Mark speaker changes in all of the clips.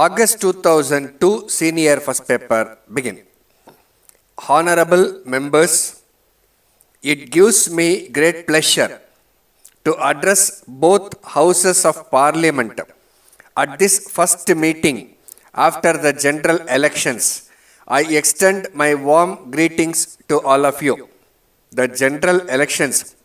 Speaker 1: August 2002 Senior First Paper begin. Honorable members, it gives me great pleasure to address both houses of Parliament at this first meeting after the general elections. I extend my warm greetings to all of you. The general elections,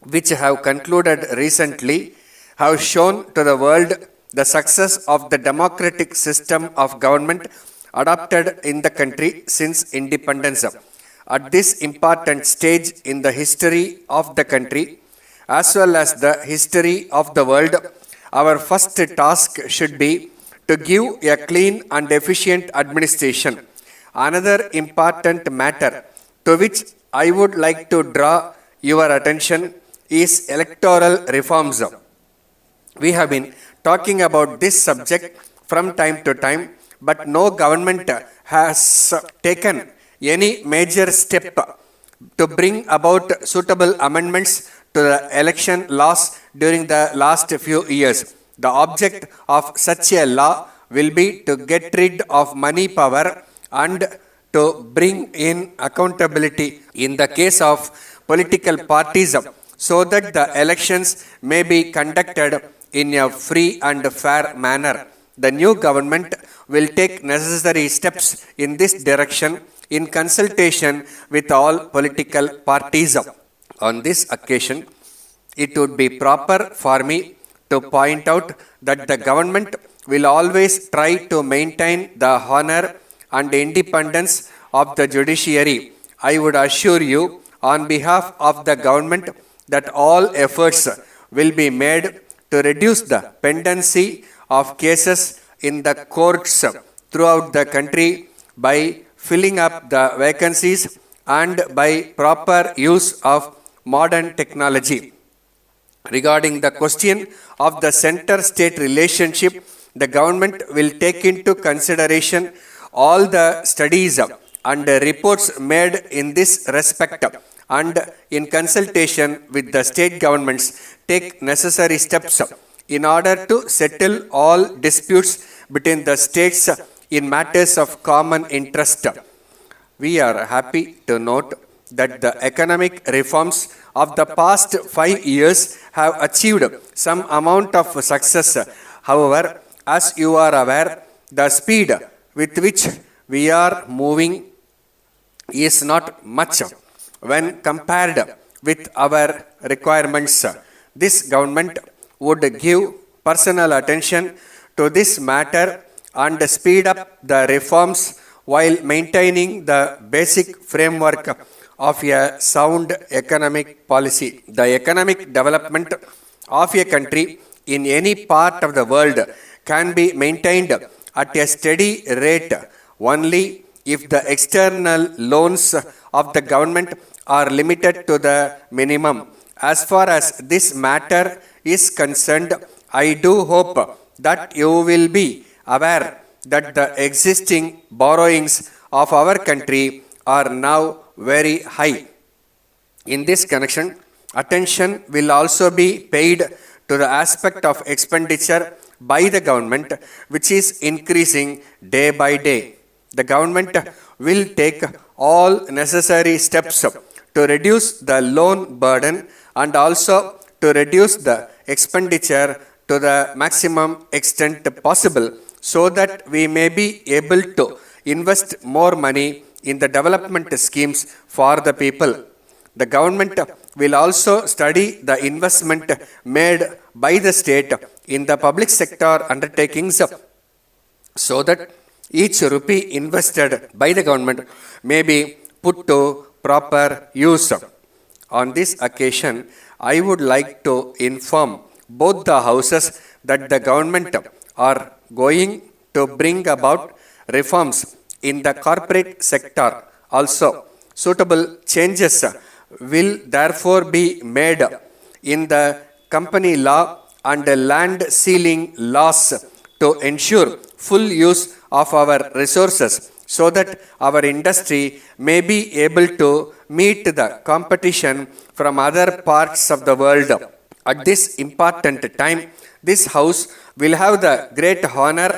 Speaker 1: which have concluded recently, have shown to the world the success of the democratic system of government adopted in the country since independence. At this important stage in the history of the country, as well as the history of the world, our first task should be to give a clean and efficient administration. Another important matter to which I would like to draw your attention is electoral reforms. We have been talking about this subject from time to time, but no government has taken any major step to bring about suitable amendments to the election laws during the last few years. The object of such a law will be to get rid of money power and to bring in accountability in the case of political parties so that the elections may be conducted in a free and fair manner. The new government will take necessary steps in this direction in consultation with all political parties. On this occasion, it would be proper for me to point out that the government will always try to maintain the honor and independence of the judiciary. I would assure you on behalf of the government that all efforts will be made to reduce the pendency of cases in the courts throughout the country by filling up the vacancies and by proper use of modern technology. Regarding the question of the center-state relationship, the government will take into consideration all the studies and reports made in this respect and in consultation with the state governments take necessary steps in order to settle all disputes between the states in matters of common interest. We are happy to note that the economic reforms of the past 5 years have achieved some amount of success. However, as you are aware, the speed with which we are moving is not much when compared with our requirements. This government would give personal attention to this matter and speed up the reforms while maintaining the basic framework of a sound economic policy. The economic development of a country in any part of the world can be maintained at a steady rate only if the external loans of the government are limited to the minimum. As far as this matter is concerned, I do hope that you will be aware that the existing borrowings of our country are now very high. In this connection, attention will also be paid to the aspect of expenditure by the government, which is increasing day by day. The government will take all necessary steps to reduce the loan burden and also to reduce the expenditure to the maximum extent possible so that we may be able to invest more money in the development schemes for the people. The government will also study the investment made by the state in the public sector undertakings so that each rupee invested by the government may be put to proper use. On this occasion, I would like to inform both the houses that the government are going to bring about reforms in the corporate sector also. Suitable changes will therefore be made in the company law and land ceiling laws to ensure full use of our resources so that our industry may be able to meet the competition from other parts of the world. At this important time, this house will have the great honor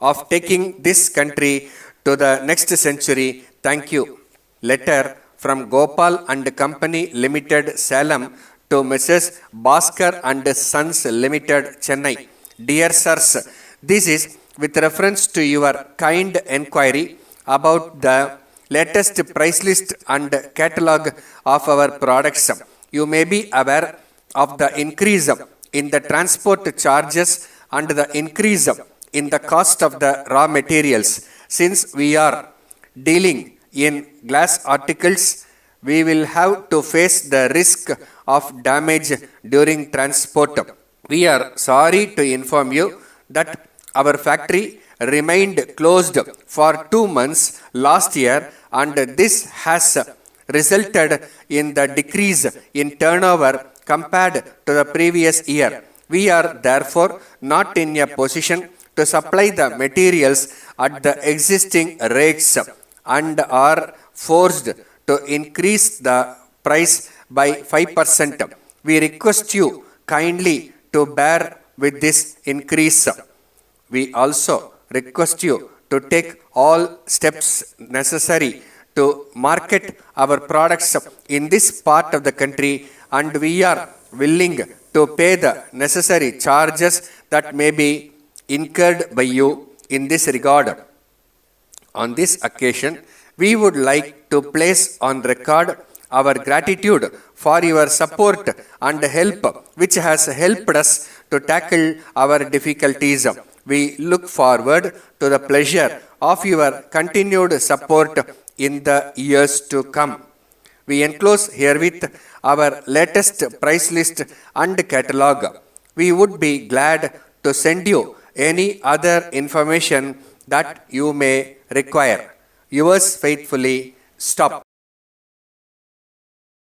Speaker 1: of taking this country to the next century. Thank you. Letter from Gopal and Company Limited, Salem, to Mrs. Bhaskar and Sons Limited, Chennai. Dear sirs, this is with reference to your kind enquiry about the latest price list and catalogue of our products. You may be aware of the increase in the transport charges and the increase in the cost of the raw materials. Since we are dealing in glass articles, we will have to face the risk of damage during transport. We are sorry to inform you that our factory remained closed for 2 months last year, and this has resulted in the decrease in turnover compared to the previous year. We are therefore not in a position to supply the materials at the existing rates and are forced to increase the price by 5%. We request you kindly to bear with this increase. We also request you to take all steps necessary to market our products in this part of the country, and we are willing to pay the necessary charges that may be incurred by you in this regard. On this occasion, we would like to place on record our gratitude for your support and help, which has helped us to tackle our difficulties. We look forward to the pleasure of your continued support in the years to come. We enclose herewith our latest price list and catalogue. We would be glad to send you any other information that you may require. Yours faithfully, Stop.